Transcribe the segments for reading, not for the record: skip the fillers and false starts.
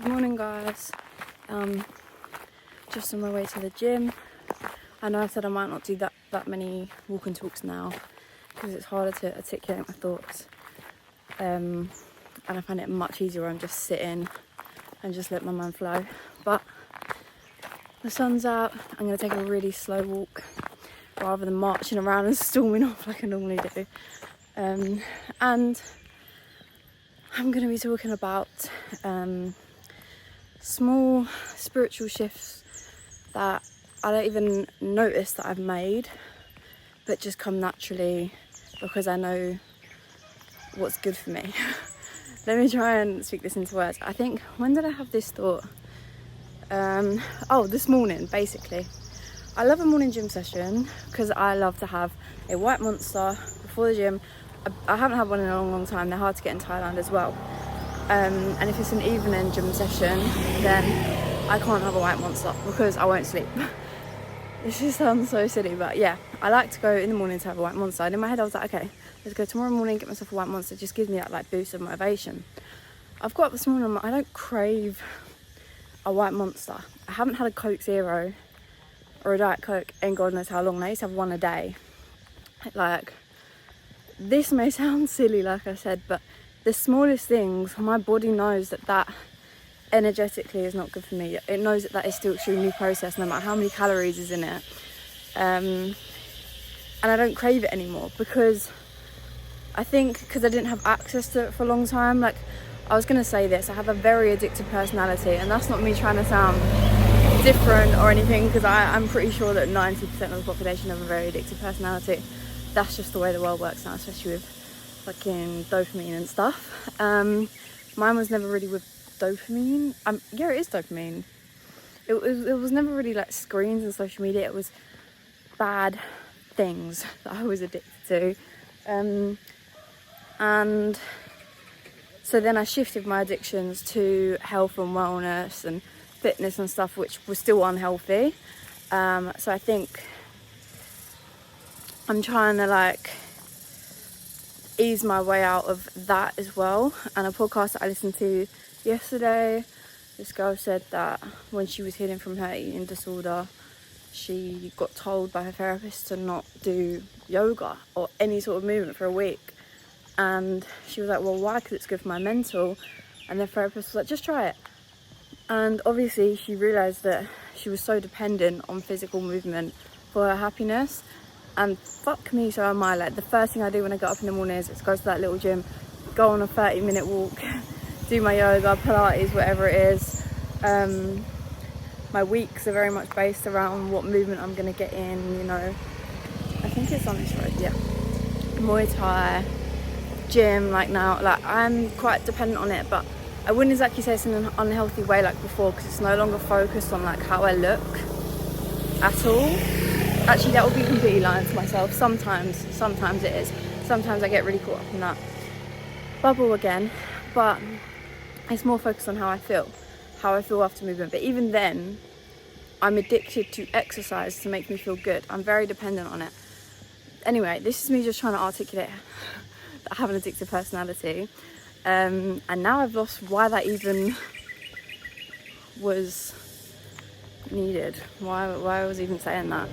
Morning guys, just on my way to the gym. I know I said I might not do that many walk and talks now because it's harder to articulate my thoughts, and I find it much easier when I'm just sitting and just let my mind flow. But the sun's out, I'm going to take a really slow walk rather than marching around and storming off like I normally do. And I'm going to be talking about small spiritual shifts that I don't even notice that I've made, but just come naturally because I know what's good for me. Let me try and speak this into words. I think, when did I have this thought? This morning, basically. I love a morning gym session because I love to have a white monster before the gym. I haven't had one in a long time. They're hard to get in Thailand as well. And if it's an evening gym session, then I can't have a white monster because I won't sleep. This just sounds so silly, but yeah, I like to go in the morning to have a white monster. And in my head I was like, okay, let's go tomorrow morning, get myself a white monster. It just gives me that like boost of motivation. I've got up this morning, I'm like, I don't crave a white monster. I haven't had a Coke Zero or a Diet Coke in God knows how long. I used to have one a day. Like, this may sound silly, like I said, but the smallest things, my body knows that energetically is not good for me. It knows that is still extremely processed, no matter how many calories is in it. And I don't crave it anymore because I think because I didn't have access to it for a long time. Like, I was going to say this, I have a very addictive personality, and that's not me trying to sound different or anything, because I'm pretty sure that 90% of the population have a very addictive personality. That's just the way the world works now, especially with fucking dopamine and stuff. Mine was never really with dopamine. Yeah, it is dopamine. It was never really like screens and social media. It was bad things that I was addicted to. And so then I shifted my addictions to health and wellness and fitness and stuff, which was still unhealthy. So I think I'm trying to like ease my way out of that as well. And a podcast that I listened to yesterday, this girl said that when she was healing from her eating disorder, she got told by her therapist to not do yoga or any sort of movement for a week. And she was like, well, why? Because it's good for my mental. And the therapist was like, just try it. And obviously she realised that she was so dependent on physical movement for her happiness. And fuck me, so am I. Like, the first thing I do when I get up in the morning is go to that little gym, go on a 30-minute walk, do my yoga, Pilates, whatever it is. My weeks are very much based around what movement I'm going to get in, you know. I think it's on this road, yeah. Muay Thai, gym, like now. Like, I'm quite dependent on it, but I wouldn't exactly say it's in an unhealthy way like before, because it's no longer focused on like how I look at all. Actually, that would be completely lying to myself. Sometimes it is. Sometimes I get really caught up in that bubble again, but it's more focused on how I feel after movement. But even then, I'm addicted to exercise to make me feel good. I'm very dependent on it. Anyway, this is me just trying to articulate that I have an addictive personality. And now I've lost why that even was needed, why I was even saying that.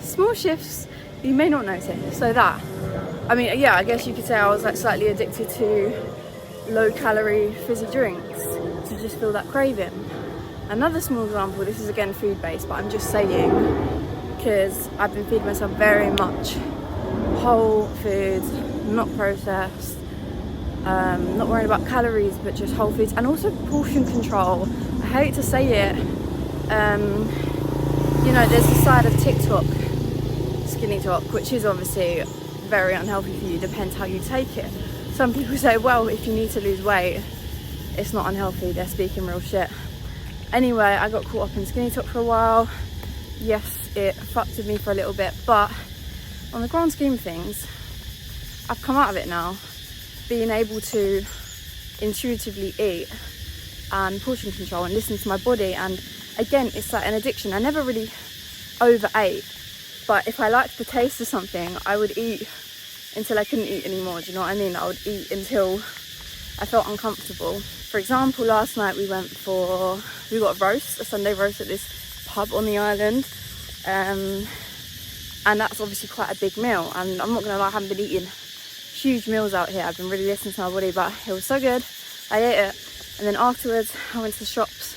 Small shifts you may not notice. So that, I mean, yeah, I guess you could say I was like slightly addicted to low calorie fizzy drinks to just feel that craving. Another small example, this is again food based, but I'm just saying because I've been feeding myself very much whole foods, not processed, not worrying about calories, but just whole foods, and also portion control. I hate to say it, you know, there's a side of TikTok, skinny talk, which is obviously very unhealthy for you, depends how you take it. Some people say, well, if you need to lose weight, it's not unhealthy, they're speaking real shit. Anyway, I got caught up in skinny talk for a while. Yes, it fucked with me for a little bit, but on the grand scheme of things, I've come out of it now, being able to intuitively eat and portion control and listen to my body. And again, it's like an addiction. I never really overate, but if I liked the taste of something, I would eat until I couldn't eat anymore. Do you know what I mean? I would eat until I felt uncomfortable. For example, last night we got a Sunday roast at this pub on the island, and that's obviously quite a big meal, and I'm not gonna lie, I haven't been eating huge meals out here. I've been really listening to my body, but it was so good, I ate it. And then afterwards I went to the shops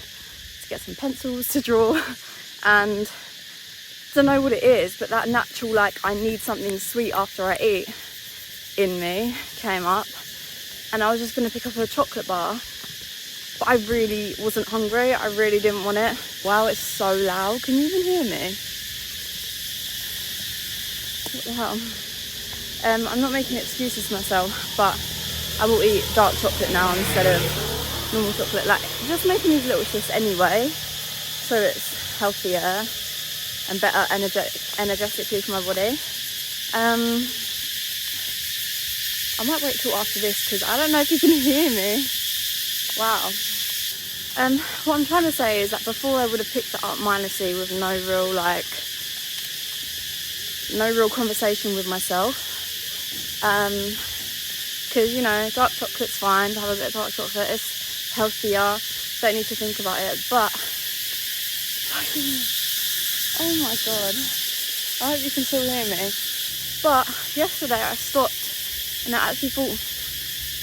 to get some pencils to draw, and I don't know what it is, but that natural, like, I need something sweet after I eat in me came up, and I was just gonna pick up a chocolate bar, but I really wasn't hungry. I really didn't want it. Wow, it's so loud. Can you even hear me? What the hell? I'm not making excuses for myself, but I will eat dark chocolate now instead of normal chocolate. Like, just making these little shifts anyway, so it's healthier and better energetically for my body. I might wait till after this because I don't know if you can hear me. Wow. What I'm trying to say is that before I would have picked it up mindlessly with no real conversation with myself. Because, you know, dark chocolate's fine to have a bit of dark chocolate. It's healthier. Don't need to think about it. But, oh my god. I hope you can still hear me. But yesterday I stopped and I actually thought,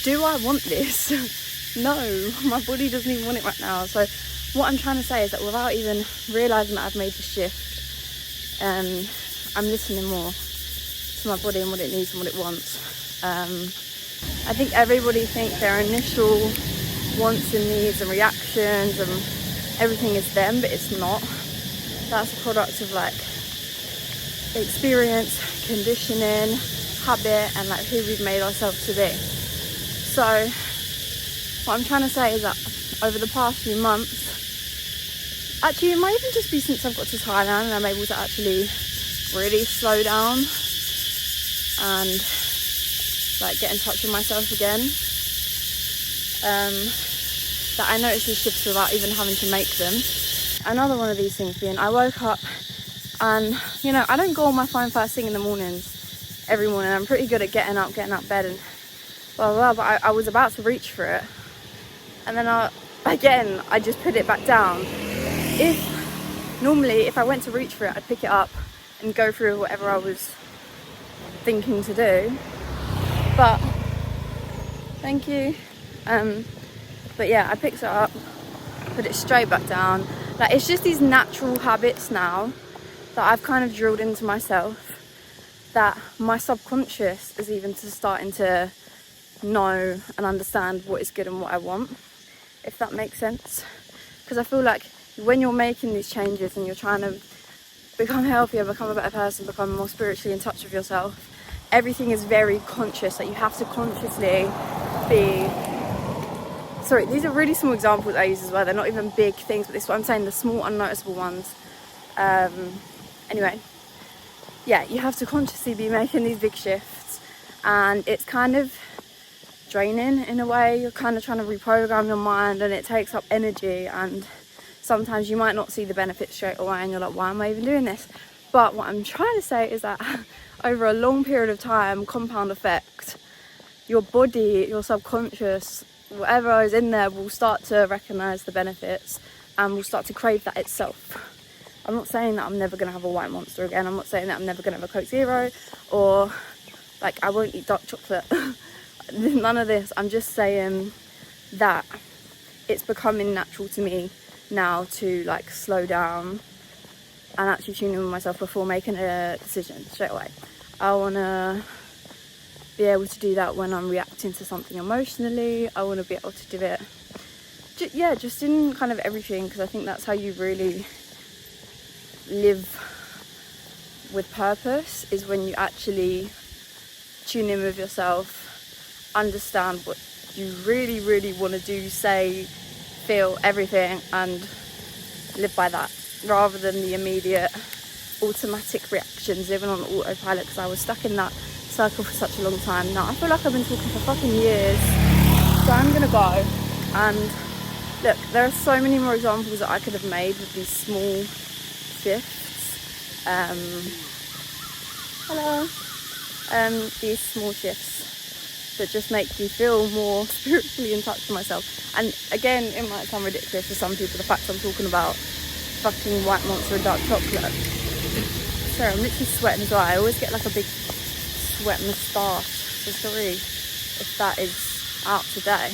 do I want this? No, my body doesn't even want it right now. So what I'm trying to say is that without even realising that I've made the shift, I'm listening more to my body and what it needs and what it wants. I think everybody thinks their initial wants and needs and reactions and everything is them, but it's not. That's a product of like experience, conditioning, habit, and like who we've made ourselves to be. So what I'm trying to say is that over the past few months, actually it might even just be since I've got to Thailand and I'm able to actually really slow down and like get in touch with myself again, that I notice these shifts without even having to make them. Another one of these things being, I woke up and, you know, I don't go on my phone first thing in the mornings every morning. I'm pretty good at getting out bed and blah blah blah, but I was about to reach for it, and then I just put it back down. Normally if I went to reach for it, I'd pick it up and go through whatever I was thinking to do, but thank you. But yeah, I picked it up, put it straight back down. Like, it's just these natural habits now that I've kind of drilled into myself, that my subconscious is even starting to know and understand what is good and what I want, if that makes sense. Because I feel like when you're making these changes and you're trying to become healthier, become a better person, become more spiritually in touch with yourself, everything is very conscious. Like, you have to consciously be... Sorry, these are really small examples I use as well. They're not even big things, but this is what I'm saying, the small unnoticeable ones. Anyway, yeah, you have to consciously be making these big shifts, and it's kind of draining in a way. You're kind of trying to reprogram your mind, and it takes up energy, and sometimes you might not see the benefits straight away and you're like, why am I even doing this? But what I'm trying to say is that over a long period of time, compound effect, your body, your subconscious, whatever is in there will start to recognize the benefits and will start to crave that itself. I'm not saying that I'm never going to have a white monster again. I'm not saying that I'm never going to have a Coke Zero, or like I won't eat dark chocolate. None of this. I'm just saying that it's becoming natural to me now to like slow down and actually tune in with myself before making a decision straight away. I want to be able to do that when I'm reacting to something emotionally. I want to be able to do it just in kind of everything, because I think that's how you really live with purpose, is when you actually tune in with yourself, understand what you really, really want to do, say, feel, everything, and live by that, rather than the immediate automatic reactions, living on autopilot, because I was stuck in that circle for such a long time. Now I feel like I've been talking for fucking years, so I'm gonna go. And look, there are so many more examples that I could have made with these small shifts. These small shifts that just make me feel more spiritually in touch with myself. And again, it might sound ridiculous for some people, the fact I'm talking about fucking White Monster and dark chocolate. Sorry, I'm literally sweating as well. I always get like a big sweat moustache, so sorry if that is out today.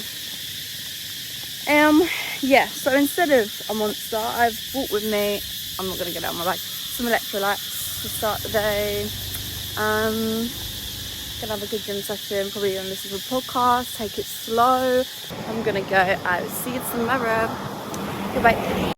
Yeah, so instead of a Monster, I've brought with me, I'm not going to get it out of my bag, some electrolytes to start the day. Gonna have a good gym session, probably gonna listen to a podcast, take it slow. I'm gonna go out, see you tomorrow. Goodbye.